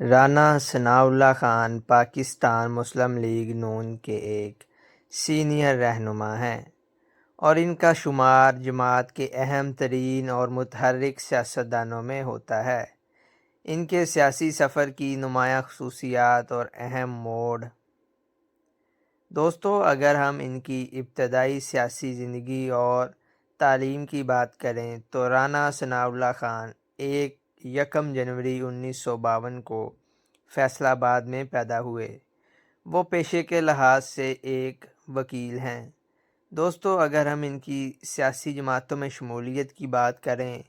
رانا ثناءاللہ خان پاکستان مسلم league نون کے ایک senior رہنما ہیں اور ان کا شمار جماعت کے اہم ترین اور متحرک سیاستدانوں میں ہوتا ہے۔ ان کے سیاسی سفر کی نمایاں خصوصیات اور اہم موڑ۔ دوستو، اگر ہم ان کی ابتدائی سیاسی زندگی اور تعلیم کی بات کریں تو رانا ثناءاللہ خان 1 جنوری 1952 کو فیصل آباد میں پیدا ہوئے۔ وہ پیشے کے لحاظ سے ایک وکیل ہیں۔ دوستو، اگر ہم ان کی سیاسی جماعتوں میں شمولیت کی بات کریں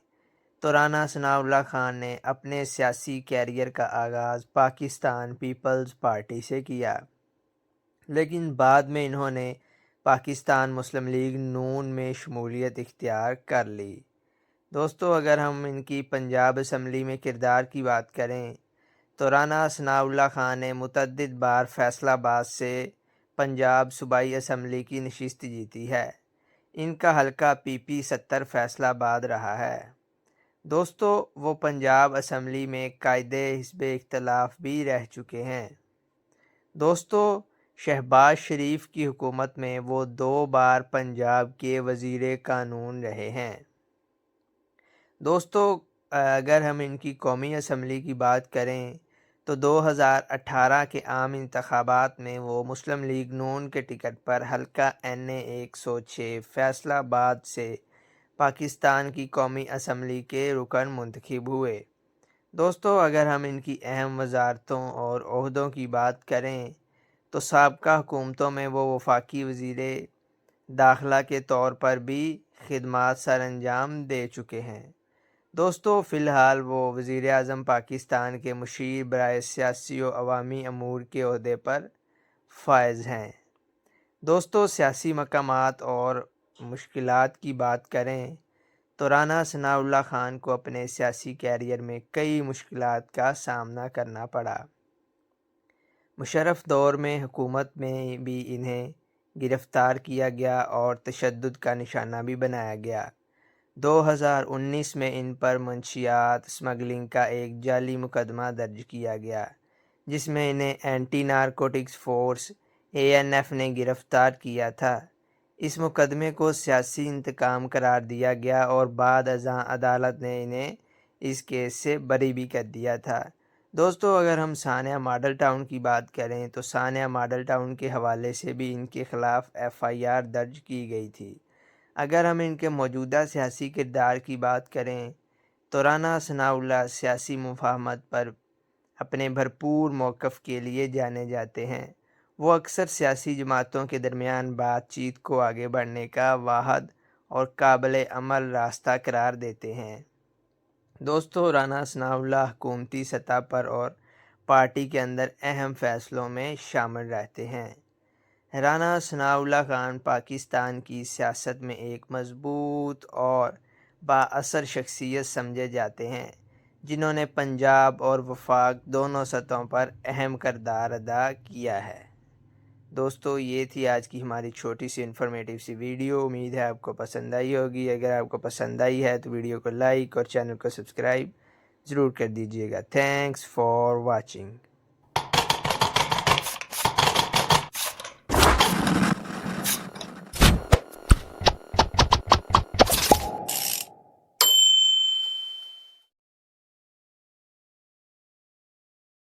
تو رانا ثناءاللہ خان نے اپنے سیاسی کیریئر کا آغاز پاکستان پیپلز پارٹی سے کیا، لیکن بعد میں انہوں نے پاکستان مسلم لیگ نون میں شمولیت اختیار کر لی۔ دوستو، اگر ہم ان کی پنجاب اسمبلی میں کردار کی بات کریں تو رانا ثناءاللہ خان نے متعدد بار فیصل آباد سے پنجاب صوبائی اسمبلی کی نشست جیتی ہے۔ ان کا حلقہ PP 70 فیصل آباد رہا ہے۔ دوستو، وہ پنجاب اسمبلی میں قائد حزب اختلاف بھی رہ چکے ہیں۔ دوستو، شہباز شریف کی حکومت میں وہ 2 بار پنجاب کے وزیر قانون رہے ہیں۔ دوستو، اگر ہم ان کی قومی اسمبلی کی بات کریں تو 2018 کے عام انتخابات میں وہ مسلم لیگ نون کے ٹکٹ پر حلقہ NA 106 فیصل آباد سے پاکستان کی قومی اسمبلی کے رکن منتخب ہوئے۔ دوستو، اگر ہم ان کی اہم وزارتوں اور عہدوں کی بات کریں تو سابقہ حکومتوں میں وہ وفاقی وزیر داخلہ کے طور پر بھی خدمات سر انجام دے چکے ہیں۔ دوستو، فی الحال وہ وزیر اعظم پاکستان کے مشیر برائے سیاسی و عوامی امور کے عہدے پر فائز ہیں۔ دوستو، سیاسی مقامات اور مشکلات کی بات کریں تو رانا ثناءاللہ خان کو اپنے سیاسی کیریئر میں کئی مشکلات کا سامنا کرنا پڑا۔ مشرف دور میں حکومت میں بھی انہیں گرفتار کیا گیا اور تشدد کا نشانہ بھی بنایا گیا۔ 2019 میں ان پر منشیات اسمگلنگ کا ایک جعلی مقدمہ درج کیا گیا، جس میں انہیں اینٹی نارکوٹکس فورس ANF نے گرفتار کیا تھا۔ اس مقدمے کو سیاسی انتقام قرار دیا گیا اور بعد ازاں عدالت نے انہیں اس کیس سے بری بھی کر دیا تھا۔ دوستو، اگر ہم سانحہ ماڈل ٹاؤن کی بات کریں تو سانحہ ماڈل ٹاؤن کے حوالے سے بھی ان کے خلاف FIR درج کی گئی تھی۔ اگر ہم ان کے موجودہ سیاسی کردار کی بات کریں تو رانا ثناءاللہ سیاسی مفاہمت پر اپنے بھرپور موقف کے لیے جانے جاتے ہیں۔ وہ اکثر سیاسی جماعتوں کے درمیان بات چیت کو آگے بڑھنے کا واحد اور قابل عمل راستہ قرار دیتے ہیں۔ دوستو، رانا ثناءاللہ حکومتی سطح پر اور پارٹی کے اندر اہم فیصلوں میں شامل رہتے ہیں۔ رانا ثناءاللہ خان پاکستان کی سیاست میں ایک مضبوط اور بااثر شخصیت سمجھے جاتے ہیں، جنہوں نے پنجاب اور وفاق دونوں سطحوں پر اہم کردار ادا کیا ہے۔ دوستو، یہ تھی آج کی ہماری چھوٹی سی انفارمیٹیو سی ویڈیو۔ امید ہے آپ کو پسند آئی ہوگی۔ اگر آپ کو پسند آئی ہے تو ویڈیو کو لائک اور چینل کو سبسکرائب ضرور کر دیجیے گا۔ Thanks for watching.